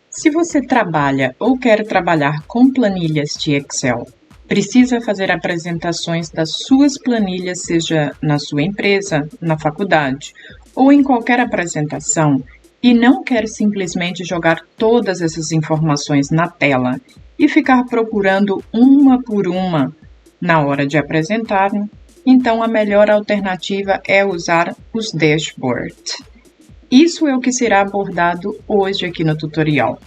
Se você trabalha ou quer trabalhar com planilhas de Excel, precisa fazer apresentações das suas planilhas, seja na sua empresa, na faculdade ou em qualquer apresentação, e não quer simplesmente jogar todas essas informações na tela e ficar procurando uma por uma na hora de apresentar, então a melhor alternativa é usar os dashboards. Isso é o que será abordado hoje aqui no tutorial.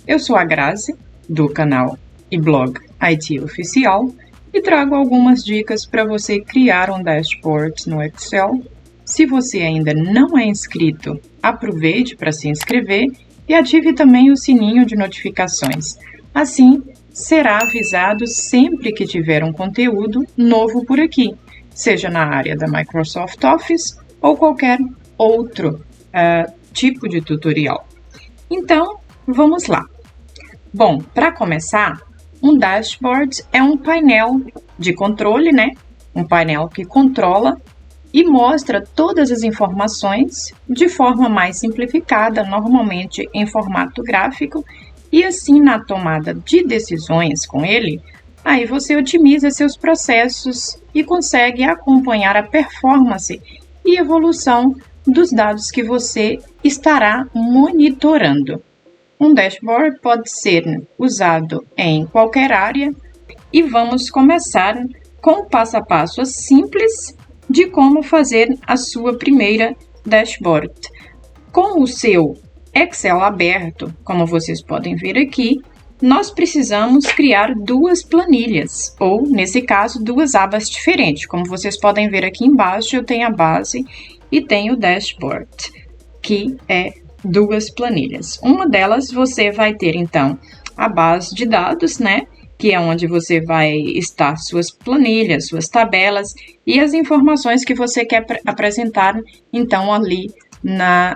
Eu sou a Grazi, do canal e blog IT Oficial, e trago algumas dicas para você criar um dashboard no Excel. Se você ainda não é inscrito, aproveite para se inscrever e ative também o sininho de notificações. Assim, será avisado sempre que tiver um conteúdo novo por aqui, seja na área da Microsoft Office ou qualquer outro tipo de tutorial. Então, vamos lá. Bom, para começar, um dashboard é um painel de controle, né? Um painel que controla e mostra todas as informações de forma mais simplificada, normalmente em formato gráfico, e assim na tomada de decisões com ele, aí você otimiza seus processos e consegue acompanhar a performance e evolução dos dados que você estará monitorando. Um dashboard pode ser usado em qualquer área e vamos começar com o passo a passo simples de como fazer a sua primeira dashboard. Com o seu Excel aberto, como vocês podem ver aqui, nós precisamos criar duas planilhas, ou nesse caso, duas abas diferentes. Como vocês podem ver aqui embaixo, eu tenho a base e tenho o dashboard, que é duas planilhas. Uma delas você vai ter, então, a base de dados, né? Que é onde você vai estar suas planilhas, suas tabelas e as informações que você quer apresentar, então, ali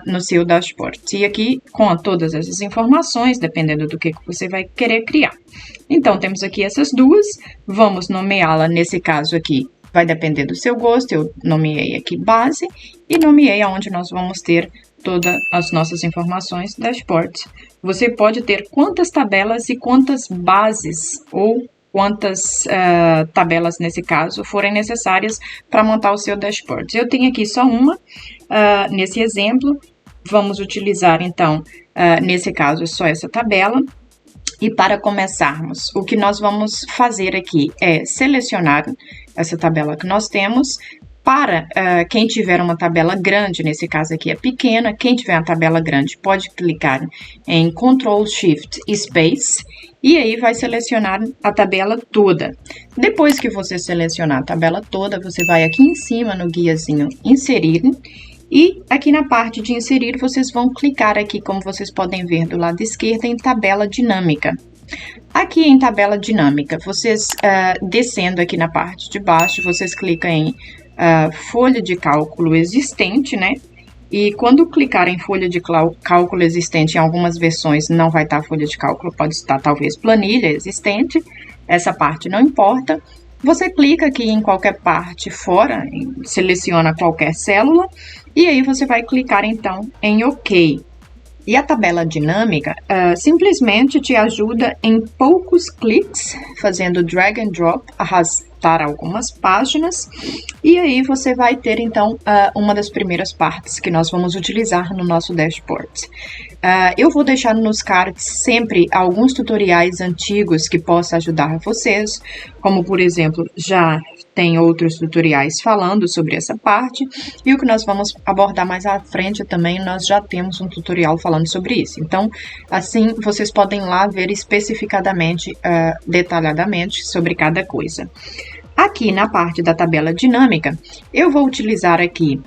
no seu dashboard. E aqui, com todas essas informações, dependendo do que você vai querer criar. Então, temos aqui essas duas, vamos nomeá-la, nesse caso aqui, vai depender do seu gosto, eu nomeei aqui base e nomeei aonde nós vamos ter todas as nossas informações dashboard. Você pode ter quantas tabelas e quantas bases ou quantas tabelas, nesse caso, forem necessárias para montar o seu dashboard. Eu tenho aqui só uma, nesse exemplo, vamos utilizar, então, nesse caso, só essa tabela. E para começarmos, o que nós vamos fazer aqui é selecionar essa tabela que nós temos. Para quem tiver uma tabela grande, nesse caso aqui é pequena, quem tiver uma tabela grande pode clicar em Ctrl Shift Space e aí vai selecionar a tabela toda. Depois que você selecionar a tabela toda, você vai aqui em cima no guiazinho Inserir e aqui na parte de Inserir vocês vão clicar aqui, como vocês podem ver do lado esquerdo, em Tabela Dinâmica. Aqui em Tabela Dinâmica, vocês descendo aqui na parte de baixo, vocês clicam em folha de cálculo existente, né? E quando clicar em folha de cálculo existente, em algumas versões não vai estar folha de cálculo, pode estar talvez planilha existente, essa parte não importa. Você clica aqui em qualquer parte fora, seleciona qualquer célula, e aí você vai clicar então em OK. E a tabela dinâmica simplesmente te ajuda em poucos cliques, fazendo drag and drop, arrastar algumas páginas, e aí você vai ter então uma das primeiras partes que nós vamos utilizar no nosso dashboard. Eu vou deixar nos cards sempre alguns tutoriais antigos que possam ajudar vocês, como por exemplo, já tem outros tutoriais falando sobre essa parte, e o que nós vamos abordar mais à frente também, nós já temos um tutorial falando sobre isso. Então, assim, vocês podem lá ver especificadamente, detalhadamente sobre cada coisa. Aqui na parte da tabela dinâmica, eu vou utilizar aqui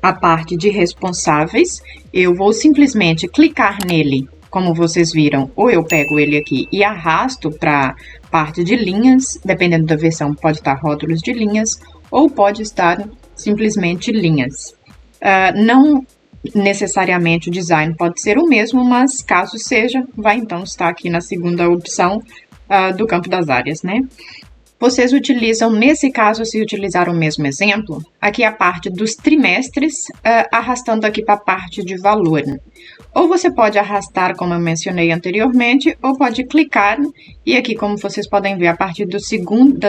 a parte de responsáveis, eu vou simplesmente clicar nele, como vocês viram, ou eu pego ele aqui e arrasto para parte de linhas, dependendo da versão, pode estar rótulos de linhas, ou pode estar simplesmente linhas. Não necessariamente o design pode ser o mesmo, mas caso seja, vai então estar aqui na segunda opção do campo das áreas, né? Vocês utilizam, nesse caso, se utilizar o mesmo exemplo, aqui a parte dos trimestres, arrastando aqui para a parte de valor. Ou você pode arrastar, como eu mencionei anteriormente, ou pode clicar, e aqui, como vocês podem ver, a partir da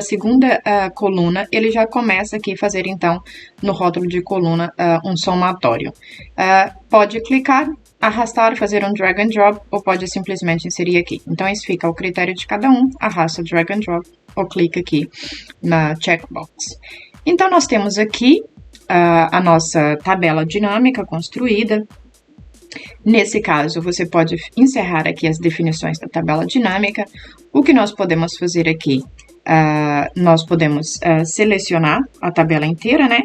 segunda coluna, ele já começa aqui a fazer, então, no rótulo de coluna, um somatório. Pode clicar, arrastar, fazer um drag and drop, ou pode simplesmente inserir aqui. Então, isso fica ao critério de cada um, arrasta, drag and drop, ou clica aqui na checkbox. Então, nós temos aqui a nossa tabela dinâmica construída. Nesse caso, você pode encerrar aqui as definições da tabela dinâmica. O que nós podemos fazer aqui? Nós podemos selecionar a tabela inteira, né?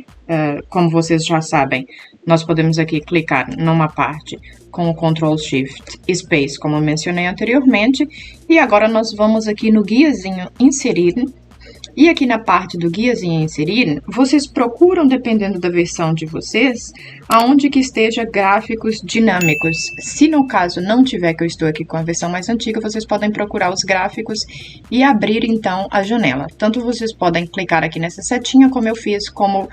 Como vocês já sabem, nós podemos aqui clicar numa parte com o Ctrl Shift Space, como eu mencionei anteriormente, e agora nós vamos aqui no guiazinho inserir. E aqui na parte do guiazinho inserir, vocês procuram, dependendo da versão de vocês, aonde que esteja gráficos dinâmicos. Se no caso não tiver, que eu estou aqui com a versão mais antiga, vocês podem procurar os gráficos e abrir então a janela. Tanto vocês podem clicar aqui nessa setinha, como eu fiz, como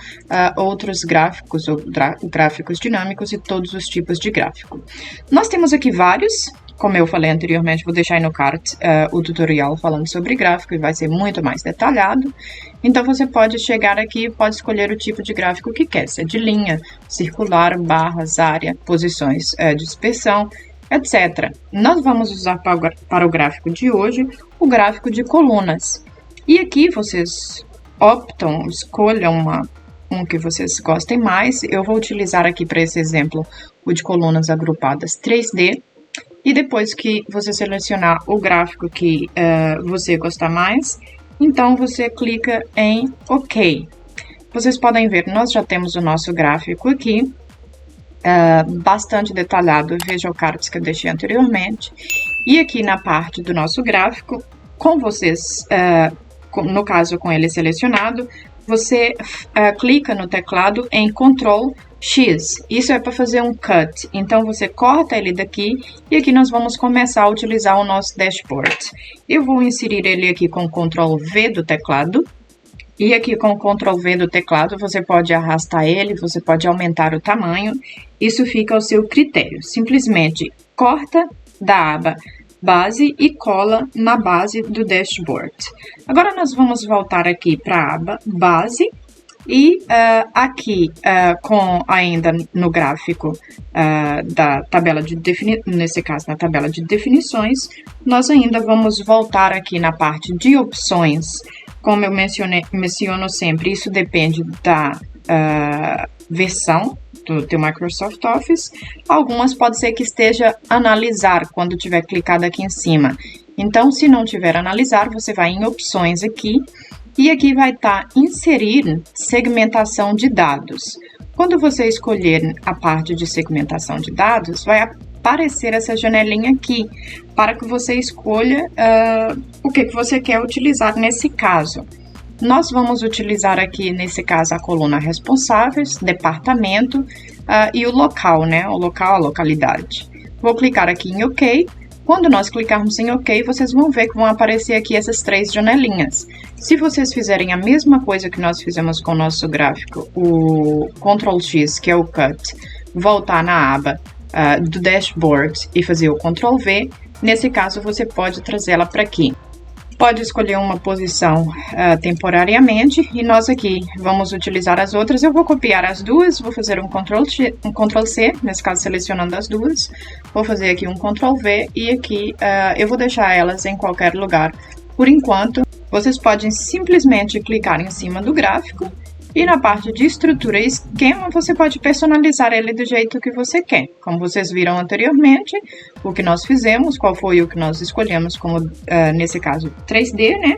outros gráficos, ou gráficos dinâmicos e todos os tipos de gráfico. Nós temos aqui vários. Como eu falei anteriormente, vou deixar aí no card o tutorial falando sobre gráfico e vai ser muito mais detalhado. Então, você pode chegar aqui e pode escolher o tipo de gráfico que quer, se é de linha, circular, barras, área, posições de dispersão, etc. Nós vamos usar para o gráfico de hoje o gráfico de colunas. E aqui vocês optam, escolham um que vocês gostem mais. Eu vou utilizar aqui para esse exemplo o de colunas agrupadas 3D. E depois que você selecionar o gráfico que você gostar mais, então você clica em OK. Vocês podem ver, nós já temos o nosso gráfico aqui, bastante detalhado. Veja o card que eu deixei anteriormente. E aqui na parte do nosso gráfico, com vocês, no caso com ele selecionado, você clica no teclado em Ctrl X. Isso é para fazer um cut. Então, você corta ele daqui e aqui nós vamos começar a utilizar o nosso dashboard. Eu vou inserir ele aqui com Ctrl V do teclado. E aqui com Ctrl V do teclado, você pode arrastar ele, você pode aumentar o tamanho. Isso fica ao seu critério. Simplesmente corta da aba base e cola na base do dashboard. Agora nós vamos voltar aqui para a aba base e aqui ainda no gráfico da tabela de definições, nesse caso na tabela de definições, nós ainda vamos voltar aqui na parte de opções. Como eu menciono sempre, isso depende da versão do teu Microsoft Office. Algumas pode ser que esteja analisar quando tiver clicado aqui em cima. Então, se não tiver analisar, você vai em opções aqui e aqui vai estar inserir segmentação de dados. Quando você escolher a parte de segmentação de dados, vai aparecer essa janelinha aqui para que você escolha o que você quer utilizar nesse caso. Nós vamos utilizar aqui, nesse caso, a coluna responsáveis, departamento e o local, né? O local, a localidade. Vou clicar aqui em OK. Quando nós clicarmos em OK, vocês vão ver que vão aparecer aqui essas 3 janelinhas. Se vocês fizerem a mesma coisa que nós fizemos com o nosso gráfico, o Ctrl X, que é o Cut, voltar na aba do Dashboard e fazer o Ctrl V, nesse caso você pode trazê-la para aqui. Pode escolher uma posição temporariamente e nós aqui vamos utilizar as outras. Eu vou copiar as duas, vou fazer um Ctrl C, nesse caso selecionando as duas. Vou fazer aqui um Ctrl V e aqui eu vou deixar elas em qualquer lugar. Por enquanto, vocês podem simplesmente clicar em cima do gráfico e na parte de estrutura e esquema, você pode personalizar ele do jeito que você quer. Como vocês viram anteriormente, o que nós fizemos, qual foi o que nós escolhemos como, nesse caso, 3D, né?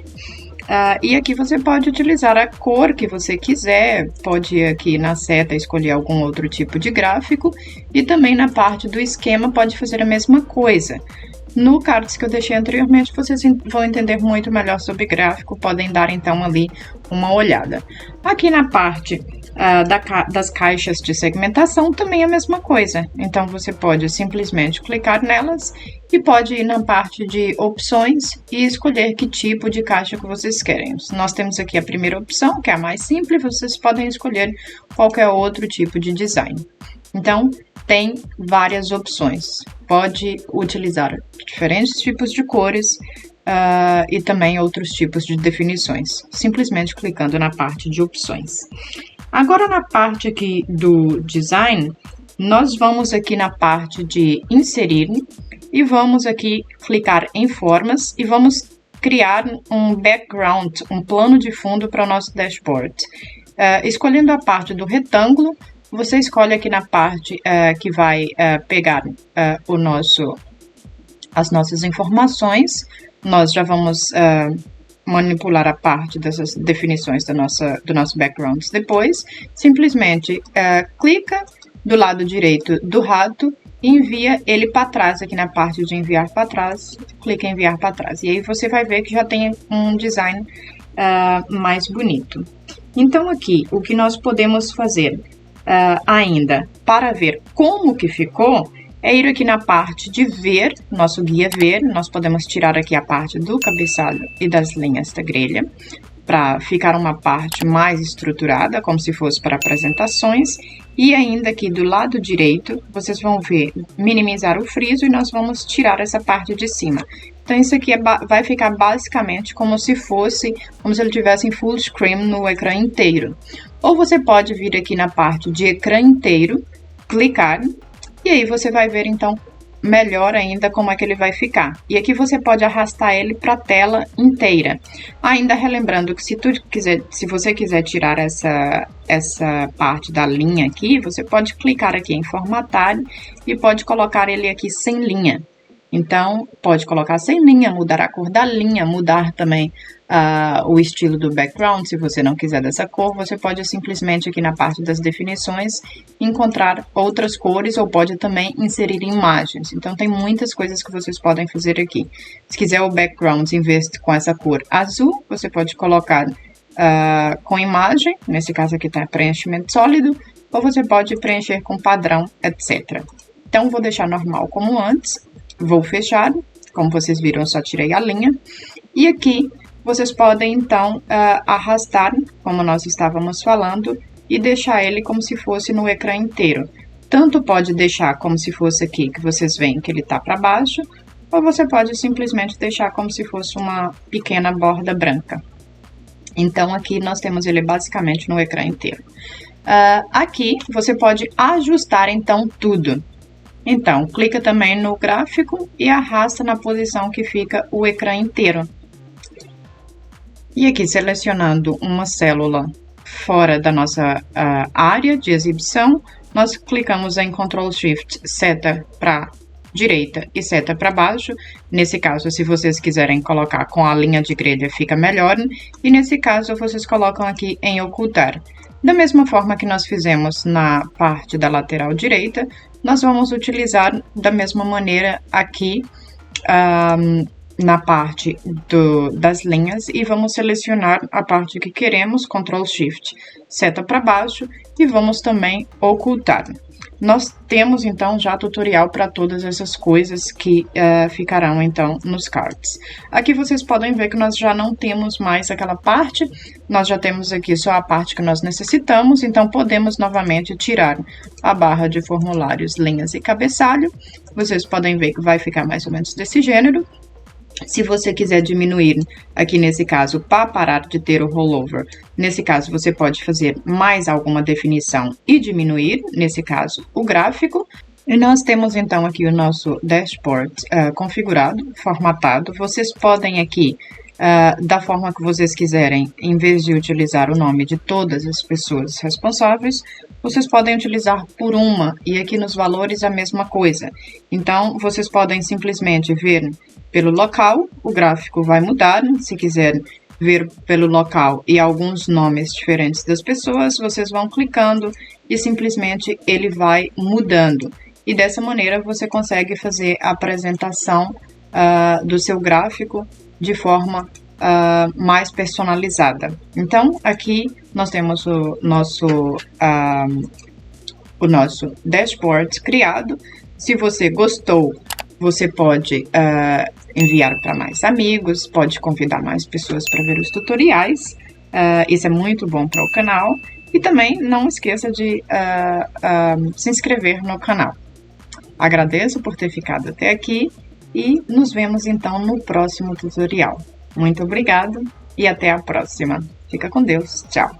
E aqui você pode utilizar a cor que você quiser, pode ir aqui na seta escolher algum outro tipo de gráfico e também na parte do esquema pode fazer a mesma coisa. No cards que eu deixei anteriormente, vocês vão entender muito melhor sobre gráfico, podem dar então ali uma olhada. Aqui na parte das caixas de segmentação também é a mesma coisa. Então, você pode simplesmente clicar nelas e pode ir na parte de opções e escolher que tipo de caixa que vocês querem. Nós temos aqui a primeira opção, que é a mais simples, vocês podem escolher qualquer outro tipo de design. Então, tem várias opções. Pode utilizar diferentes tipos de cores e também outros tipos de definições, simplesmente clicando na parte de opções. Agora, na parte aqui do design, nós vamos aqui na parte de inserir e vamos aqui clicar em formas e vamos criar um background, um plano de fundo para o nosso dashboard. Escolhendo a parte do retângulo, você escolhe aqui na parte que vai pegar as nossas informações. Nós já vamos manipular a parte dessas definições do nosso background depois. Simplesmente clica do lado direito do rato e envia ele para trás, aqui na parte de enviar para trás, clica em enviar para trás. E aí você vai ver que já tem um design mais bonito. Então aqui, o que nós podemos fazer ainda para ver como que ficou, é ir aqui na parte de ver, nosso guia ver, nós podemos tirar aqui a parte do cabeçalho e das linhas da grelha, para ficar uma parte mais estruturada, como se fosse para apresentações, e ainda aqui do lado direito, vocês vão ver minimizar o friso e nós vamos tirar essa parte de cima. Então, isso aqui vai ficar basicamente como se ele tivesse em full screen no ecrã inteiro. Ou você pode vir aqui na parte de ecrã inteiro, clicar, e aí você vai ver, então, melhor ainda como é que ele vai ficar. E aqui você pode arrastar ele para a tela inteira. Ainda relembrando que se você quiser tirar essa parte da linha aqui, você pode clicar aqui em formatar e pode colocar ele aqui sem linha. Então, pode colocar sem linha, mudar a cor da linha, mudar também o estilo do background. Se você não quiser dessa cor, você pode simplesmente aqui na parte das definições encontrar outras cores ou pode também inserir imagens. Então, tem muitas coisas que vocês podem fazer aqui. Se quiser o background em vez de com essa cor azul, você pode colocar com imagem, nesse caso aqui está preenchimento sólido, ou você pode preencher com padrão, etc. Então, vou deixar normal como antes. Vou fechar, como vocês viram, eu só tirei a linha. E aqui, vocês podem, então, arrastar, como nós estávamos falando, e deixar ele como se fosse no ecrã inteiro. Tanto pode deixar como se fosse aqui, que vocês veem que ele está para baixo, ou você pode simplesmente deixar como se fosse uma pequena borda branca. Então, aqui nós temos ele basicamente no ecrã inteiro. Aqui, você pode ajustar, então, tudo. Então, clica também no gráfico e arrasta na posição que fica o ecrã inteiro. E aqui, selecionando uma célula fora da nossa área de exibição, nós clicamos em Ctrl Shift, seta para direita e seta para baixo. Nesse caso, se vocês quiserem colocar com a linha de grelha, fica melhor. E nesse caso, vocês colocam aqui em ocultar. Da mesma forma que nós fizemos na parte da lateral direita, nós vamos utilizar da mesma maneira aqui na parte das linhas e vamos selecionar a parte que queremos, Ctrl Shift, seta para baixo e vamos também ocultar. Nós temos, então, já tutorial para todas essas coisas que ficarão, então, nos cards. Aqui vocês podem ver que nós já não temos mais aquela parte, nós já temos aqui só a parte que nós necessitamos, então podemos novamente tirar a barra de formulários, linhas e cabeçalho. Vocês podem ver que vai ficar mais ou menos desse gênero. Se você quiser diminuir, aqui nesse caso, para parar de ter o rollover, nesse caso você pode fazer mais alguma definição e diminuir, nesse caso, o gráfico. E nós temos então aqui o nosso dashboard configurado, formatado. Vocês podem aqui, da forma que vocês quiserem, em vez de utilizar o nome de todas as pessoas responsáveis, vocês podem utilizar por uma, e aqui nos valores a mesma coisa. Então, vocês podem simplesmente ver pelo local, o gráfico vai mudar. Se quiser ver pelo local e alguns nomes diferentes das pessoas, vocês vão clicando e simplesmente ele vai mudando. E dessa maneira você consegue fazer a apresentação do seu gráfico de forma mais personalizada. Então, aqui nós temos o nosso dashboard criado. Se você gostou, você pode enviar para mais amigos, pode convidar mais pessoas para ver os tutoriais. Isso é muito bom para o canal. E também não esqueça de se inscrever no canal. Agradeço por ter ficado até aqui e nos vemos então no próximo tutorial. Muito obrigado e até a próxima. Fica com Deus. Tchau.